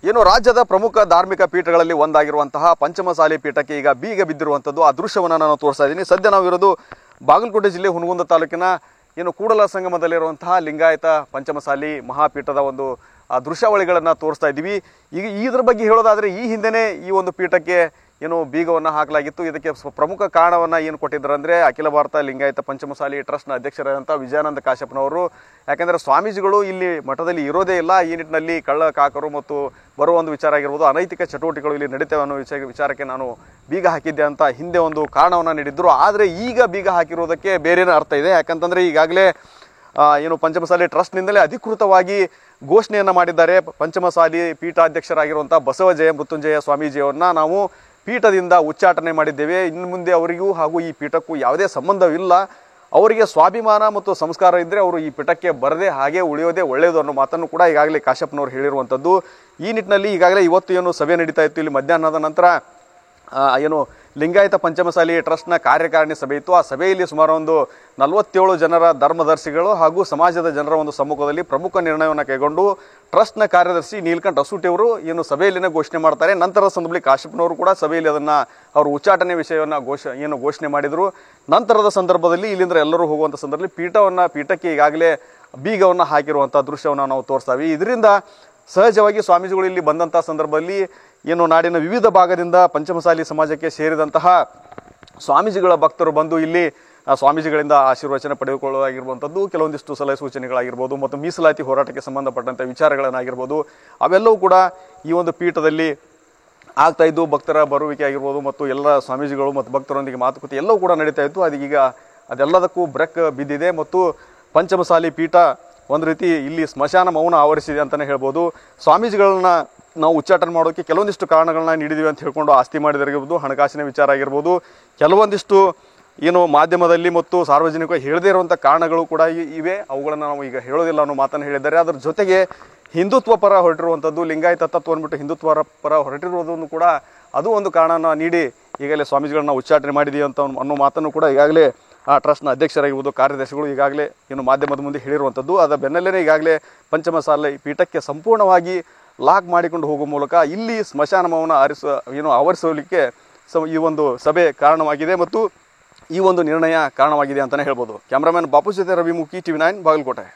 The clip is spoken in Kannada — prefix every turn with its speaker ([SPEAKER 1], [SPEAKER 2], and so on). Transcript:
[SPEAKER 1] ಏನು ರಾಜ್ಯದ ಪ್ರಮುಖ ಧಾರ್ಮಿಕ ಪೀಠಗಳಲ್ಲಿ ಒಂದಾಗಿರುವಂತಹ ಪಂಚಮಸಾಲಿ ಪೀಠಕ್ಕೆ ಈಗ ಬೀಗ ಬಿದ್ದಿರುವಂಥದ್ದು ಆ ದೃಶ್ಯವನ್ನು ನಾನು ತೋರಿಸ್ತಾ ಇದ್ದೀನಿ. ಸದ್ಯ ನಾವು ಇರೋದು ಬಾಗಲಕೋಟೆ ಜಿಲ್ಲೆ ಹುನಗುಂದ ತಾಲೂಕಿನ ಏನು ಕೂಡಲ ಸಂಗಮದಲ್ಲಿರುವಂತಹ ಲಿಂಗಾಯತ ಪಂಚಮಸಾಲಿ ಮಹಾಪೀಠದ ಒಂದು ದೃಶ್ಯಾವಳಿಗಳನ್ನು ತೋರಿಸ್ತಾ ಇದ್ದೀವಿ. ಈಗ ಇದ್ರ ಬಗ್ಗೆ ಹೇಳೋದಾದರೆ ಈ ಹಿಂದೆನೇ ಈ ಒಂದು ಪೀಠಕ್ಕೆ ಏನು ಬೀಗವನ್ನು ಹಾಕಲಾಗಿತ್ತು. ಇದಕ್ಕೆ ಪ್ರಮುಖ ಕಾರಣವನ್ನು ಏನು ಕೊಟ್ಟಿದ್ದಾರೆ ಅಂದರೆ ಅಖಿಲ ಭಾರತ ಲಿಂಗಾಯತ ಪಂಚಮಸಾಲಿ ಟ್ರಸ್ಟ್ನ ಅಧ್ಯಕ್ಷರಾದಂಥ ವಿಜಯಾನಂದ ಕಾಶ್ಯಪ್ನವರು. ಯಾಕೆಂದರೆ ಸ್ವಾಮೀಜಿಗಳು ಇಲ್ಲಿ ಮಠದಲ್ಲಿ ಇರೋದೇ ಇಲ್ಲ. ಈ ನಿಟ್ಟಿನಲ್ಲಿ ಕಳ್ಳ ಕಾಕರು ಮತ್ತು ಬರೋ ಒಂದು ವಿಚಾರ ಆಗಿರ್ಬೋದು, ಅನೈತಿಕ ಚಟುವಟಿಕೆಗಳು ಇಲ್ಲಿ ನಡೀತೇವೆ ಅನ್ನೋ ವಿಚಾರಕ್ಕೆ ನಾನು ಬೀಗ ಹಾಕಿದ್ದೆ ಅಂತ ಹಿಂದೆ ಒಂದು ಕಾರಣವನ್ನು ನೀಡಿದ್ರು. ಆದರೆ ಈಗ ಬೀಗ ಹಾಕಿರೋದಕ್ಕೆ ಬೇರೆನೇ ಅರ್ಥ ಇದೆ. ಯಾಕಂತಂದರೆ ಈಗಾಗಲೇ ಏನು ಪಂಚಮಸಾಲಿ ಟ್ರಸ್ಟ್ನಿಂದಲೇ ಅಧಿಕೃತವಾಗಿ ಘೋಷಣೆಯನ್ನು ಮಾಡಿದ್ದಾರೆ. ಪಂಚಮಸಾಲಿ ಪೀಠಾಧ್ಯಕ್ಷರಾಗಿರುವಂಥ ಬಸವಜಯ ಮೃತ್ಯುಂಜಯ ಸ್ವಾಮೀಜಿಯವರನ್ನ ನಾವು ಪೀಠದಿಂದ ಉಚ್ಚಾಟನೆ ಮಾಡಿದ್ದೇವೆ. ಇನ್ನು ಮುಂದೆ ಅವರಿಗೂ ಹಾಗೂ ಈ ಪೀಠಕ್ಕೂ ಯಾವುದೇ ಸಂಬಂಧವಿಲ್ಲ. ಅವರಿಗೆ ಸ್ವಾಭಿಮಾನ ಮತ್ತು ಸಂಸ್ಕಾರ ಇದ್ದರೆ ಅವರು ಈ ಪೀಠಕ್ಕೆ ಬರದೆ ಹಾಗೆ ಉಳಿಯೋದೇ ಒಳ್ಳೆಯದು ಅನ್ನೋ ಮಾತನ್ನು ಕೂಡ ಈಗಾಗಲೇ ಕಾಶ್ಯಪ್ನವರು ಹೇಳಿರುವಂಥದ್ದು. ಈ ನಿಟ್ಟಿನಲ್ಲಿ ಈಗಾಗಲೇ ಇವತ್ತು ಏನು ಸಭೆ ನಡೀತಾ ಇತ್ತು, ಇಲ್ಲಿ ಮಧ್ಯಾಹ್ನದ ನಂತರ ಏನು ಲಿಂಗಾಯತ ಪಂಚಮಸಾಲಿ ಟ್ರಸ್ಟ್ನ ಕಾರ್ಯಕಾರಿಣಿ ಸಭೆ ಇತ್ತು. ಆ ಸಭೆಯಲ್ಲಿ ಸುಮಾರು ಒಂದು 47 ಜನರ ಧರ್ಮದರ್ಶಿಗಳು ಹಾಗೂ ಸಮಾಜದ ಜನರ ಒಂದು ಸಮ್ಮುಖದಲ್ಲಿ ಪ್ರಮುಖ ನಿರ್ಣಯವನ್ನು ಕೈಗೊಂಡು ಟ್ರಸ್ಟ್ನ ಕಾರ್ಯದರ್ಶಿ ನೀಲಕಂಠ ಅಸೂಟಿ ಅವರು ಏನು ಸಭೆಯಲ್ಲಿನೇ ಘೋಷಣೆ ಮಾಡ್ತಾರೆ. ನಂತರದ ಸಂದರ್ಭದಲ್ಲಿ ಕಾಶ್ಯಪ್ನವರು ಕೂಡ ಸಭೆಯಲ್ಲಿ ಅದನ್ನು ಅವರು ಉಚ್ಚಾಟನೆ ವಿಷಯವನ್ನು ಘೋಷಣೆ ಮಾಡಿದರು. ನಂತರದ ಸಂದರ್ಭದಲ್ಲಿ ಇಲ್ಲಿಂದ ಎಲ್ಲರೂ ಹೋಗುವಂಥ ಸಂದರ್ಭದಲ್ಲಿ ಪೀಠಕ್ಕೆ ಈಗಾಗಲೇ ಬೀಗವನ್ನು ಹಾಕಿರುವಂಥ ದೃಶ್ಯವನ್ನು ನಾವು ತೋರಿಸ್ತೀವಿ. ಇದರಿಂದ ಸಹಜವಾಗಿ ಸ್ವಾಮೀಜಿಗಳು ಇಲ್ಲಿ ಬಂದಂಥ ಸಂದರ್ಭದಲ್ಲಿ ಏನು ನಾಡಿನ ವಿವಿಧ ಭಾಗದಿಂದ ಪಂಚಮಸಾಲಿ ಸಮಾಜಕ್ಕೆ ಸೇರಿದಂತಹ ಸ್ವಾಮೀಜಿಗಳ ಭಕ್ತರು ಬಂದು ಇಲ್ಲಿ ಸ್ವಾಮೀಜಿಗಳಿಂದ ಆಶೀರ್ವಚನ ಪಡೆದುಕೊಳ್ಳುವಾಗಿರುವಂಥದ್ದು, ಕೆಲವೊಂದಿಷ್ಟು ಸಲಹೆ ಸೂಚನೆಗಳಾಗಿರ್ಬೋದು ಮತ್ತು ಮೀಸಲಾತಿ ಹೋರಾಟಕ್ಕೆ ಸಂಬಂಧಪಟ್ಟಂಥ ವಿಚಾರಗಳನ್ನಾಗಿರ್ಬೋದು ಅವೆಲ್ಲವೂ ಕೂಡ ಈ ಒಂದು ಪೀಠದಲ್ಲಿ ಆಗ್ತಾ ಇದ್ದು. ಭಕ್ತರ ಬರುವಿಕೆ ಆಗಿರ್ಬೋದು ಮತ್ತು ಎಲ್ಲ ಸ್ವಾಮೀಜಿಗಳು ಮತ್ತು ಭಕ್ತರೊಂದಿಗೆ ಮಾತುಕತೆ ಎಲ್ಲವೂ ಕೂಡ ನಡೀತಾ ಇತ್ತು. ಅದೀಗ ಅದೆಲ್ಲದಕ್ಕೂ ಬ್ರೇಕ್ ಬಿದ್ದಿದೆ ಮತ್ತು ಪಂಚಮಸಾಲಿ ಪೀಠ ಒಂದು ರೀತಿ ಇಲ್ಲಿ ಸ್ಮಶಾನ ಮೌನ ಆವರಿಸಿದೆ ಅಂತಲೇ ಹೇಳ್ಬೋದು. ಸ್ವಾಮೀಜಿಗಳನ್ನ ನಾವು ಉಚ್ಚಾಟನೆ ಮಾಡೋಕ್ಕೆ ಕೆಲವೊಂದಿಷ್ಟು ಕಾರಣಗಳನ್ನ ನೀಡಿದ್ದೀವಿ ಅಂತ ಹೇಳ್ಕೊಂಡು ಆಸ್ತಿ ಮಾಡಿದಾಗಿರ್ಬೋದು, ಹಣಕಾಸಿನ ವಿಚಾರ ಆಗಿರ್ಬೋದು, ಕೆಲವೊಂದಿಷ್ಟು ಏನು ಮಾಧ್ಯಮದಲ್ಲಿ ಮತ್ತು ಸಾರ್ವಜನಿಕ ಹೇಳದೇ ಇರುವಂಥ ಕಾರಣಗಳು ಕೂಡ ಇವೆ. ಅವುಗಳನ್ನು ನಾವು ಈಗ ಹೇಳೋದಿಲ್ಲ ಅನ್ನೋ ಮಾತನ್ನು ಹೇಳಿದ್ದಾರೆ. ಅದರ ಜೊತೆಗೆ ಹಿಂದುತ್ವ ಪರ ಹೊರಟಿರುವಂಥದ್ದು, ಲಿಂಗಾಯತ ತತ್ವ ಅಂದ್ಬಿಟ್ಟು ಹಿಂದುತ್ವ ಪರ ಹೊರಟಿರುವುದನ್ನು ಕೂಡ ಅದು ಒಂದು ಕಾರಣನ ನೀಡಿ ಈಗಲೇ ಸ್ವಾಮೀಜಿಗಳನ್ನ ಉಚ್ಚಾಟನೆ ಮಾಡಿದೀವಿ ಅಂತ ಅನ್ನೋ ಮಾತನ್ನು ಕೂಡ ಈಗಾಗಲೇ ಆ ಟ್ರಸ್ಟ್ನ ಅಧ್ಯಕ್ಷರಾಗಿರ್ಬೋದು, ಕಾರ್ಯದರ್ಶಿಗಳು ಈಗಾಗಲೇ ಏನು ಮಾಧ್ಯಮದ ಮುಂದೆ ಹೇಳಿರುವಂಥದ್ದು. ಅದರ ಬೆನ್ನಲ್ಲೇ ಈಗಾಗಲೇ ಪಂಚಮಸಾಲಿ ಪೀಠಕ್ಕೆ ಸಂಪೂರ್ಣವಾಗಿ ಲಾಕ್ ಮಾಡಿಕೊಂಡು ಹೋಗುವ ಮೂಲಕ ಇಲ್ಲಿ ಸ್ಮಶಾನ ಮೌನ ಆವರಿಸಲಿಕ್ಕೆ ಈ ಒಂದು ಸಭೆ ಕಾರಣವಾಗಿದೆ ಮತ್ತು ಈ ಒಂದು ನಿರ್ಣಯ ಕಾರಣವಾಗಿದೆ ಅಂತಲೇ ಹೇಳ್ಬೋದು. ಕ್ಯಾಮ್ರಾಮನ್ ಬಾಪು ಜೊತೆ ರವಿಮುಖಿ, TV9 ಬಾಗಲಕೋಟೆ.